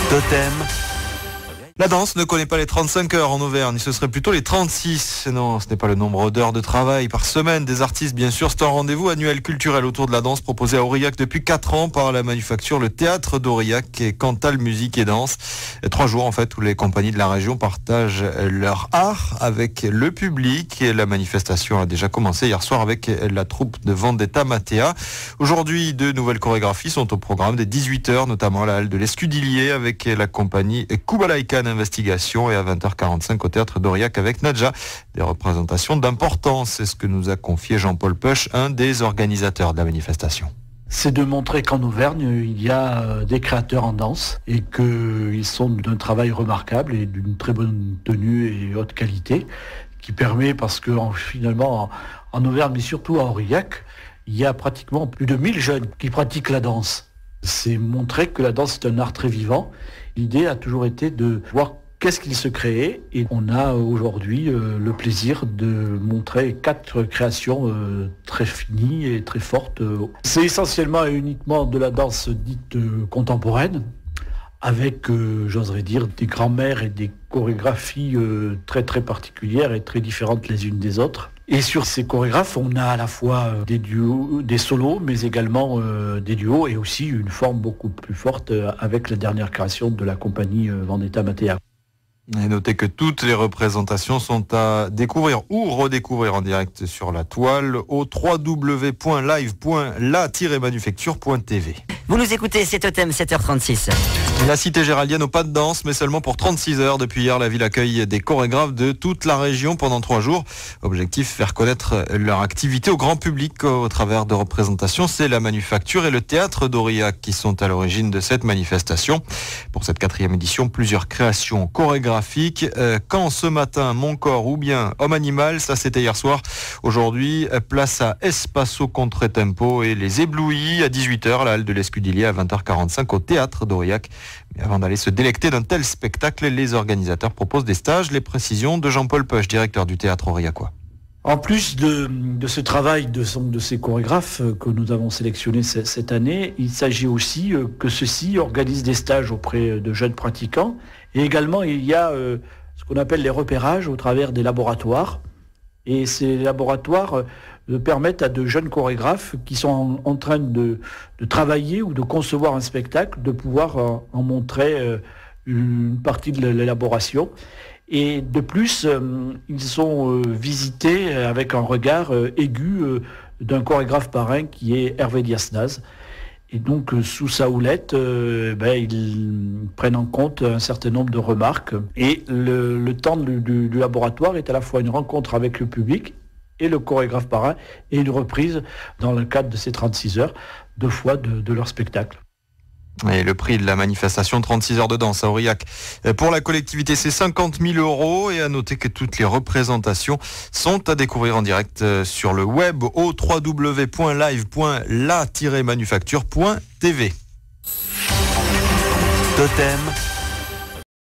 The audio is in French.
Totem. La danse ne connaît pas les 35 heures en Auvergne, ce serait plutôt les 36. Non, ce n'est pas le nombre d'heures de travail par semaine des artistes, bien sûr. C'est un rendez-vous annuel culturel autour de la danse proposé à Aurillac depuis 4 ans par la manufacture, le théâtre d'Aurillac et Cantal Musique et Danse. 3 jours en fait où les compagnies de la région partagent leur art avec le public. Et la manifestation a déjà commencé hier soir avec la troupe de Vendetta Matea. Aujourd'hui, 2 nouvelles chorégraphies sont au programme dès 18h, notamment à la halle de l'Escudillier avec la compagnie Kubalaikan Investigation et à 20h45 au théâtre d'Aurillac avec Nadja. Des représentations d'importance, c'est ce que nous a confié Jean-Paul Puch, un des organisateurs de la manifestation. C'est de montrer qu'en Auvergne, il y a des créateurs en danse et qu'ils sont d'un travail remarquable et d'une très bonne tenue et haute qualité qui permet, parce que finalement en Auvergne, mais surtout à Aurillac, il y a pratiquement plus de 1000 jeunes qui pratiquent la danse. C'est montrer que la danse est un art très vivant. L'idée a toujours été de voir qu'est-ce qu'il se créait et on a aujourd'hui le plaisir de montrer 4 créations très finies et très fortes. C'est essentiellement et uniquement de la danse dite contemporaine avec, j'oserais dire, des grands-mères et des chorégraphies très très particulières et très différentes les unes des autres. Et sur ces chorégraphes, on a à la fois des duos, des solos, mais également des duos et aussi une forme beaucoup plus forte avec la dernière création de la compagnie Vendetta Matea. Et notez que toutes les représentations sont à découvrir ou redécouvrir en direct sur la toile au www.live.la-manufacture.tv. Vous nous écoutez, c'est Totem, 7h36. La cité géraldienne au pas de danse, mais seulement pour 36 heures. Depuis hier, la ville accueille des chorégraphes de toute la région pendant 3 jours. Objectif, faire connaître leur activité au grand public au travers de représentations. C'est la manufacture et le théâtre d'Aurillac qui sont à l'origine de cette manifestation. Pour cette 4e édition, plusieurs créations chorégraphiques. Quand ce matin, Mon corps ou bien Homme animal, ça c'était hier soir. Aujourd'hui, place à Espacio Contretempo et les Éblouis à 18h, la halle de l'Escudillier à 20h45 au théâtre d'Aurillac. Mais avant d'aller se délecter d'un tel spectacle, les organisateurs proposent des stages. Les précisions de Jean-Paul Puch, directeur du théâtre aurillacois. En plus de ce travail de ces chorégraphes que nous avons sélectionnés cette année, il s'agit aussi que ceux-ci organisent des stages auprès de jeunes pratiquants. Et également, il y a ce qu'on appelle les repérages au travers des laboratoires. Et ces laboratoires permettent à de jeunes chorégraphes qui sont en train de travailler ou de concevoir un spectacle, de pouvoir en montrer une partie de l'élaboration. Et de plus, ils sont visités avec un regard aigu d'un chorégraphe parrain qui est Hervé Diasnaz. Et donc, sous sa houlette, ils prennent en compte un certain nombre de remarques. Et le temps du laboratoire est à la fois une rencontre avec le public et le chorégraphe parrain et une reprise dans le cadre de ces 36 heures, 2 fois de leur spectacle. Et le prix de la manifestation 36 heures de danse à Aurillac pour la collectivité, c'est 50 000 €. Et à noter que toutes les représentations sont à découvrir en direct sur le web au www.live.la-manufacture.tv. Totem.